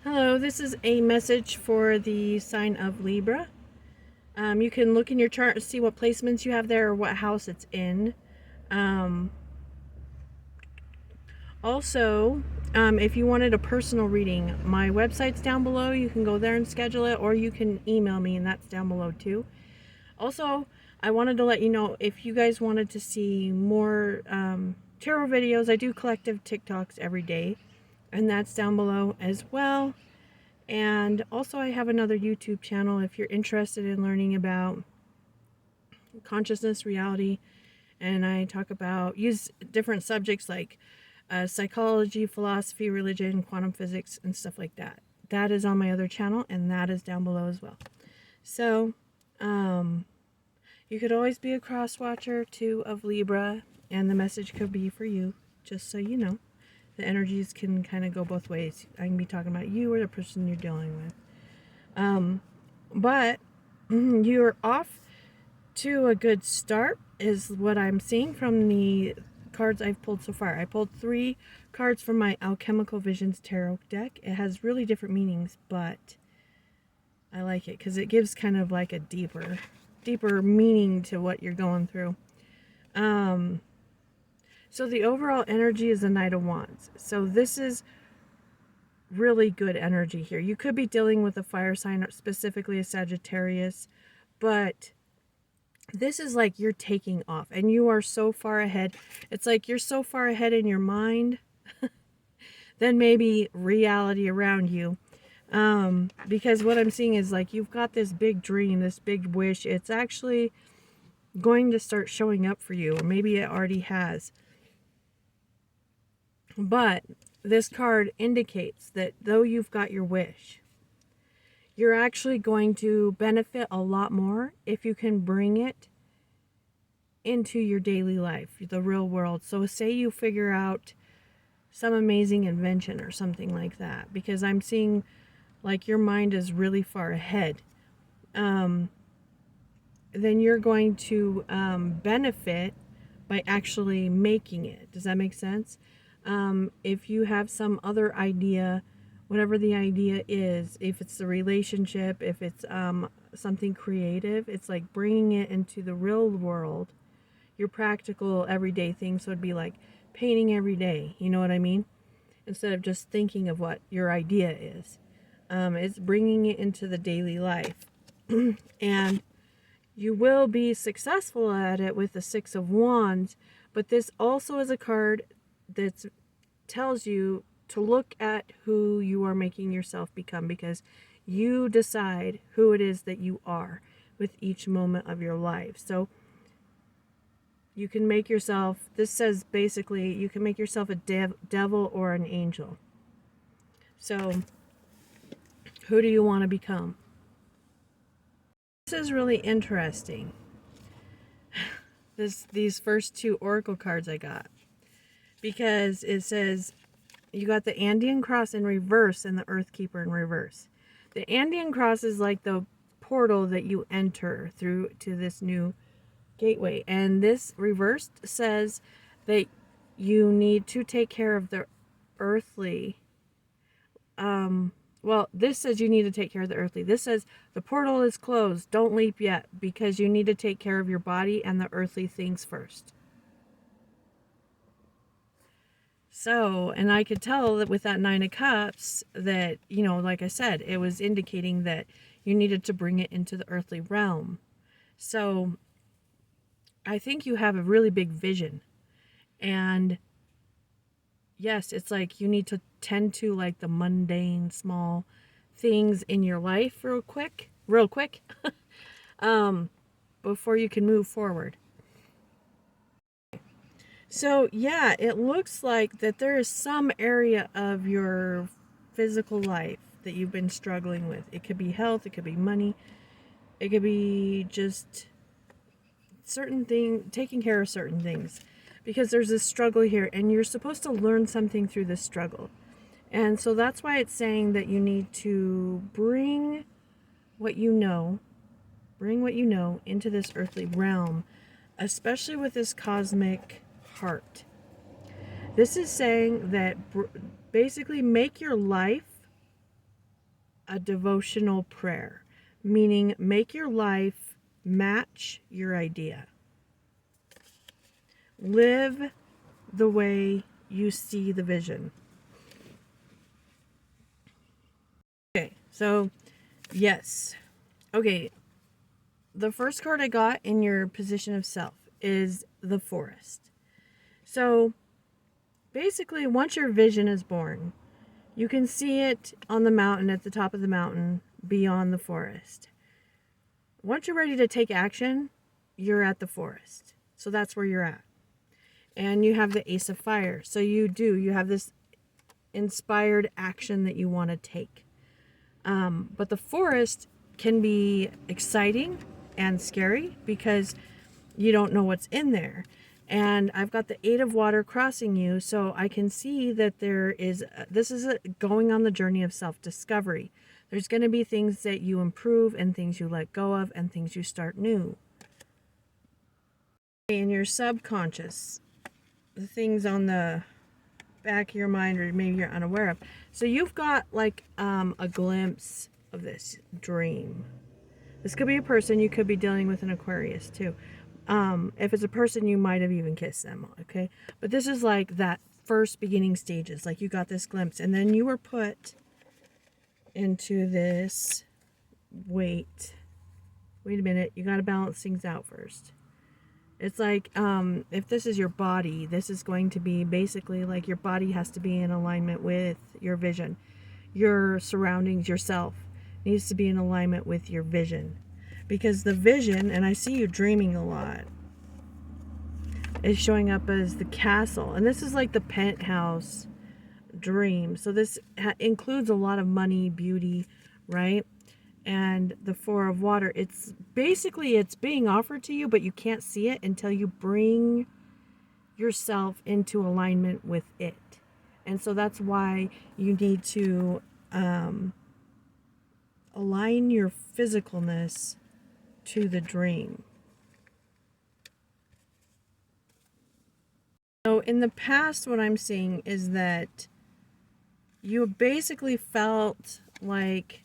Hello, this is a message for the sign of Libra. You can look in your chart and see what placements you have there or what house it's in. Um, also, if you wanted a personal reading, my website's down below. You can go there and schedule it, or you can email me, and that's down below too. Also, I wanted to let you know if you guys wanted to see more tarot videos, I do collective TikToks every day, and that's down below as well. And also I have another YouTube channel if you're interested in learning about consciousness, reality, and I talk about, use different subjects like psychology, philosophy, religion, quantum physics, and stuff like that. That is on my other channel, and that is down below as well. So, you could always be a cross watcher too of Libra, and the message could be for you, just so you know. The energies can kind of go both ways. I can be talking about you or the person you're dealing with. But you're off to a good start is what I'm seeing from the cards I've pulled so far. I pulled 3 cards from my Alchemical Visions tarot deck. It has really different meanings, but I like it because it gives kind of like a deeper meaning to what you're going through. So the overall energy is the Knight of Wands. So this is really good energy here. You could be dealing with a fire sign, specifically a Sagittarius, but this is like you're taking off and you are so far ahead. It's like you're so far ahead in your mind than maybe reality around you. Because what I'm seeing is like you've got this big dream, this big wish. It's actually going to start showing up for you, or maybe it already has. But this card indicates that though you've got your wish, you're actually going to benefit a lot more if you can bring it into your daily life, the real world. So say you figure out some amazing invention or something like that, because I'm seeing like your mind is really far ahead. Then you're going to benefit by actually making it. Does that make sense? If you have some other idea, whatever the idea is, if it's the relationship, if it's something creative, it's like bringing it into the real world, your practical everyday things would be like painting every day, you know what I mean? Instead of just thinking of what your idea is. It's bringing it into the daily life. And you will be successful at it with the 6 of Wands, but this also is a card that tells you to look at who you are making yourself become, because you decide who it is that you are with each moment of your life. So you can make yourself, this says basically, you can make yourself a devil or an angel. So who do you want to become? This is really interesting. These first 2 oracle cards I got, because it says you got the Andean cross in reverse and the Earth Keeper in reverse. The Andean cross is like the portal that you enter through to this new gateway, and this reversed says that you need to take care of the earthly. Well, this says you need to take care of the earthly. This says the portal is closed. Don't leap yet, because you need to take care of your body and the earthly things first. So, and I could tell that with that 9 of Cups that, you know, like I said, it was indicating that you needed to bring it into the earthly realm. So I think you have a really big vision. And yes, it's like you need to tend to like the mundane, small things in your life real quick, before you can move forward. So yeah, it looks like that there is some area of your physical life that you've been struggling with. It could be health, it could be money, it could be just certain thing, taking care of certain things, because there's this struggle here and you're supposed to learn something through this struggle. And so that's why it's saying that you need to bring what you know into this earthly realm, especially with this cosmic heart. This is saying that basically make your life a devotional prayer, meaning make your life match your idea. Live the way you see the vision. Okay, so yes. Okay, the first card I got in your position of self is the Forest. So basically, once your vision is born, you can see it on the mountain, at the top of the mountain, beyond the forest. Once you're ready to take action, you're at the forest. So that's where you're at. And you have the Ace of Fire. So you have this inspired action that you want to take. But the forest can be exciting and scary because you don't know what's in there. And I've got the Eight of Water crossing you, so I can see that this is going on the journey of self-discovery. There's going to be things that you improve and things you let go of and things you start new. In your subconscious, the things on the back of your mind or maybe you're unaware of. So you've got like a glimpse of this dream. This could be a person. You could be dealing with an Aquarius too. If it's a person, you might have even kissed them, okay? But this is like that first beginning stages. Like you got this glimpse and then you were put into this, wait a minute, you got to balance things out first. It's like, if this is your body, this is going to be basically like your body has to be in alignment with your vision. Your surroundings, yourself, needs to be in alignment with your vision. Because the vision, and I see you dreaming a lot, is showing up as the castle. And this is like the penthouse dream. So this includes a lot of money, beauty, right? And the Four of Water, it's being offered to you, but you can't see it until you bring yourself into alignment with it. And so that's why you need to align your physicalness to the dream. So in the past, what I'm seeing is that you basically felt like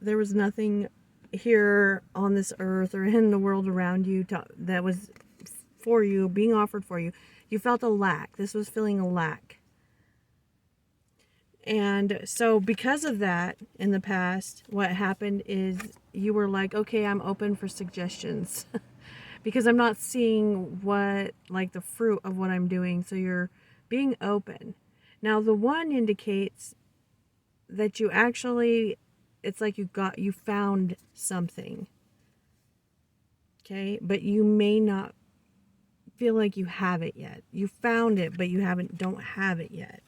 there was nothing here on this earth or in the world around you that was for you, being offered for you. You felt a lack. This was feeling a lack. And so because of that, in the past, what happened is you were like, okay, I'm open for suggestions because I'm not seeing the fruit of what I'm doing. So you're being open. Now the one indicates that you actually, it's like you found something. Okay. But you may not feel like you have it yet. You found it, but you don't have it yet.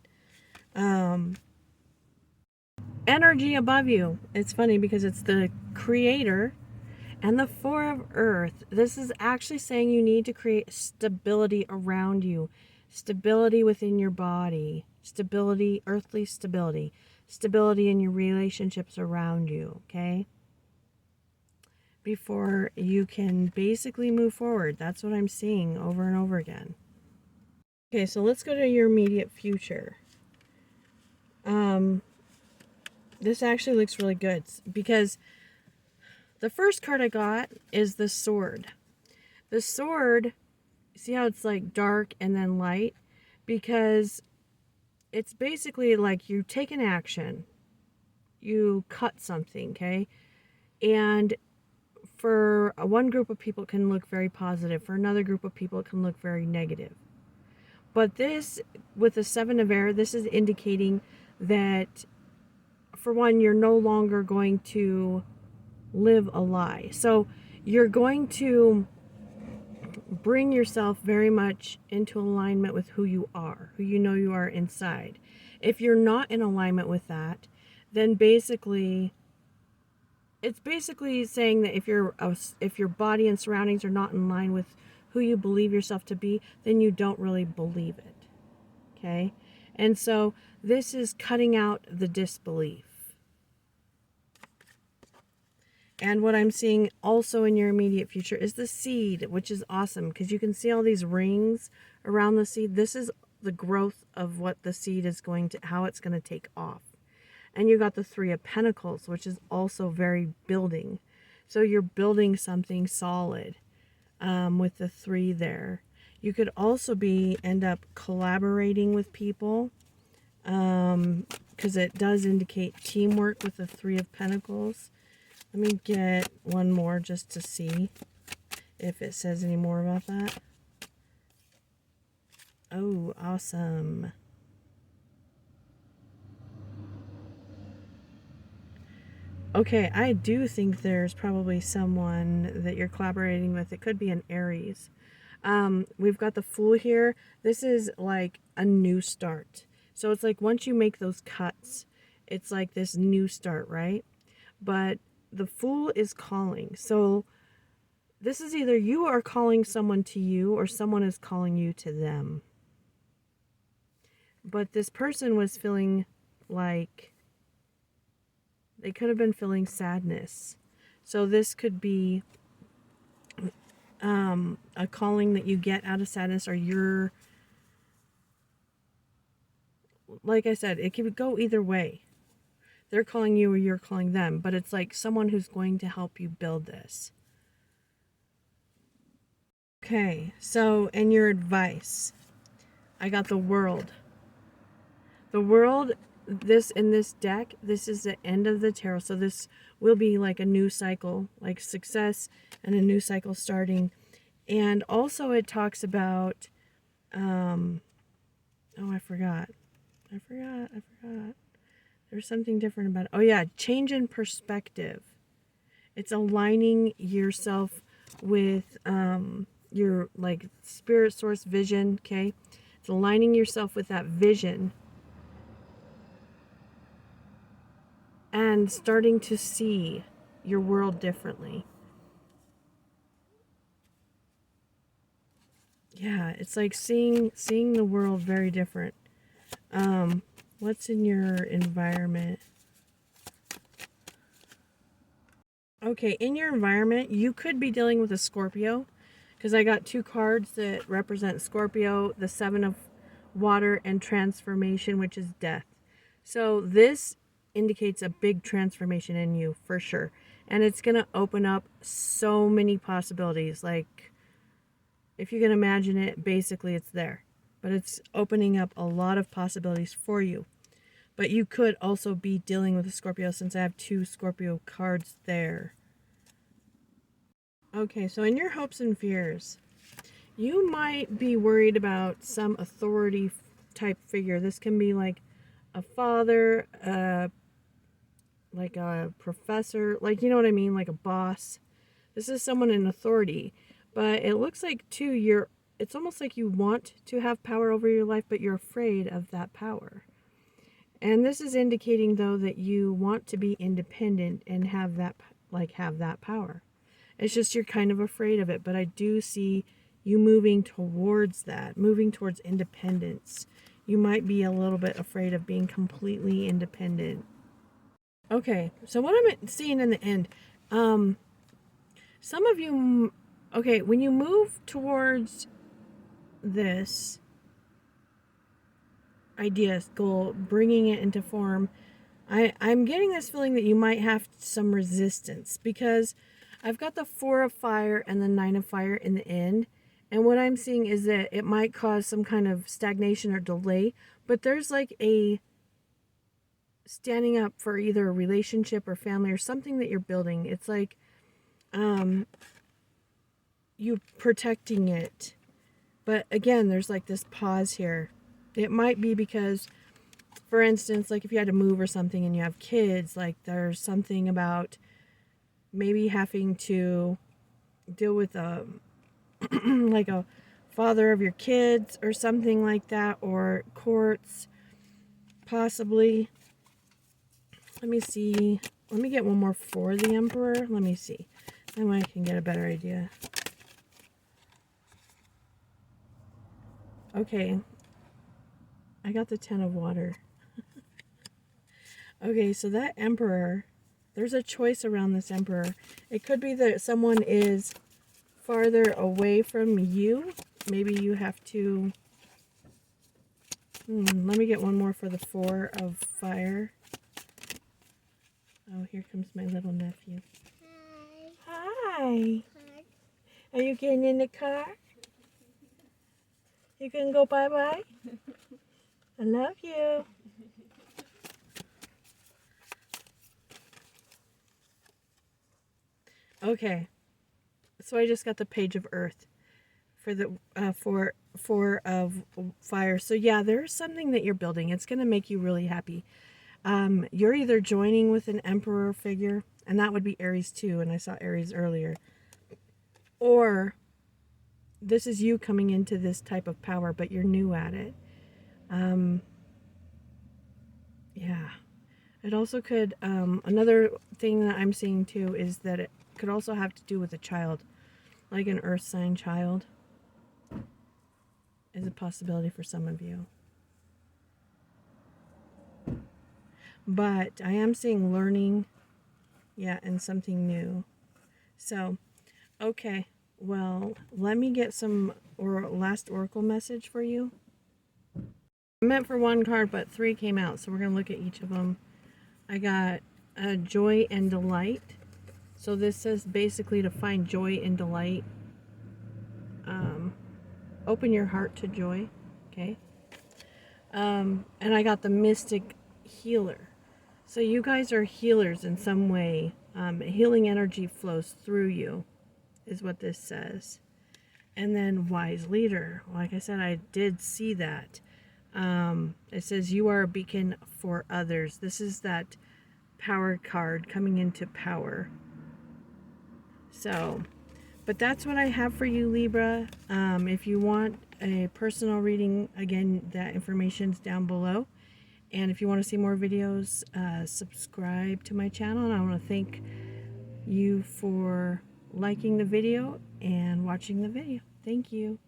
Energy above you. It's funny because it's the Creator and the Four of Earth. This is actually saying you need to create stability around you, stability within your body, stability, earthly stability, stability in your relationships around you, okay? Before you can basically move forward. That's what I'm seeing over and over again. Okay, so let's go to your immediate future. This actually looks really good because the first card I got is the Sword. The Sword, see how it's like dark and then light? Because it's basically like you take an action, you cut something, okay? And for one group of people it can look very positive. For another group of people it can look very negative. But this, with the Seven of Air, this is indicating that, for one, you're no longer going to live a lie. So you're going to bring yourself very much into alignment with who you are, who you know you are inside. If you're not in alignment with that, then basically, it's basically saying that if your body and surroundings are not in line with who you believe yourself to be, then you don't really believe it. Okay? And so this is cutting out the disbelief. And what I'm seeing also in your immediate future is the seed, which is awesome because you can see all these rings around the seed. This is the growth of what the seed is how it's going to take off. And you got the Three of Pentacles, which is also very building. So you're building something solid with the 3 there. You could also end up collaborating with people, because it does indicate teamwork with the 3 of Pentacles. Let me get one more just to see if it says any more about that. Oh, awesome. Okay, I do think there's probably someone that you're collaborating with. It could be an Aries. We've got the Fool here. This is like a new start. So it's like once you make those cuts, it's like this new start, right? But the Fool is calling. So this is either you are calling someone to you or someone is calling you to them. But this person was feeling like they could have been feeling sadness. So this could be a calling that you get out of sadness, or you're, like I said, it could go either way. They're calling you or you're calling them, but it's like someone who's going to help you build this. Okay, so in your advice, I got the World. The World, in this deck, this is the end of the tarot. So this will be like a new cycle, like success and a new cycle starting. And also it talks about, oh, I forgot. There's something different about it. Oh yeah, change in perspective. It's aligning yourself with your like spirit source vision, okay? It's aligning yourself with that vision and starting to see your world differently. Yeah, it's like seeing the world very different. What's in your environment? Okay, in your environment, you could be dealing with a Scorpio, because I got 2 cards that represent Scorpio, the 7 of water, and transformation, which is death. So this indicates a big transformation in you, for sure. And it's going to open up so many possibilities. Like, if you can imagine it, basically it's there. But it's opening up a lot of possibilities for you. But you could also be dealing with a Scorpio, since I have 2 Scorpio cards there. Okay, so in your hopes and fears, you might be worried about some authority type figure. This can be like a father, like a professor, like, you know what I mean, like a boss. This is someone in authority. But it looks like, too, it's almost like you want to have power over your life, but you're afraid of that power. And this is indicating, though, that you want to be independent and have that power. It's just you're kind of afraid of it. But I do see you moving towards that, moving towards independence. You might be a little bit afraid of being completely independent. Okay, so what I'm seeing in the end, some of you, okay, when you move towards this idea, goal, bringing it into form, I'm getting this feeling that you might have some resistance, because I've got the 4 of fire and the 9 of fire in the end. And what I'm seeing is that it might cause some kind of stagnation or delay, but there's like a standing up for either a relationship or family or something that you're building. It's like you protecting it. But again, there's like this pause here. It might be because, for instance, like if you had to move or something and you have kids, like there's something about maybe having to deal with a like a father of your kids or something like that, or courts, possibly. Let me see. Let me get one more for the Emperor. Let me see. Then I can get a better idea. Okay. I got the 10 of water. Okay, so that Emperor, there's a choice around this Emperor. It could be that someone is farther away from you. Maybe you have to... let me get one more for the 4 of fire. Oh, here comes my little nephew. Hi. Hi. Are you getting in the car? You can go bye-bye? I love you. Okay. So I just got the page of Earth for the four of fire. So yeah, there's something that you're building. It's going to make you really happy. You're either joining with an emperor figure, and that would be Aries too, and I saw Aries earlier. Or this is you coming into this type of power, but you're new at it. Yeah. It also could, another thing that I'm seeing too is that it could also have to do with a child, like an earth sign child is a possibility for some of you. But I am seeing learning, yeah, and something new. So, okay, well, let me get some last oracle message for you. I meant for one card, but 3 came out, so we're going to look at each of them. I got joy and delight. So this says basically to find joy and delight. Open your heart to joy, okay? And I got the mystic healer. So you guys are healers in some way. Healing energy flows through you, is what this says. And then wise leader. Like I said, I did see that. It says you are a beacon for others. This is that power card coming into power. So, but that's what I have for you, Libra. If you want a personal reading, again, that information's down below. And if you want to see more videos, subscribe to my channel. And I want to thank you for liking the video and watching the video. Thank you.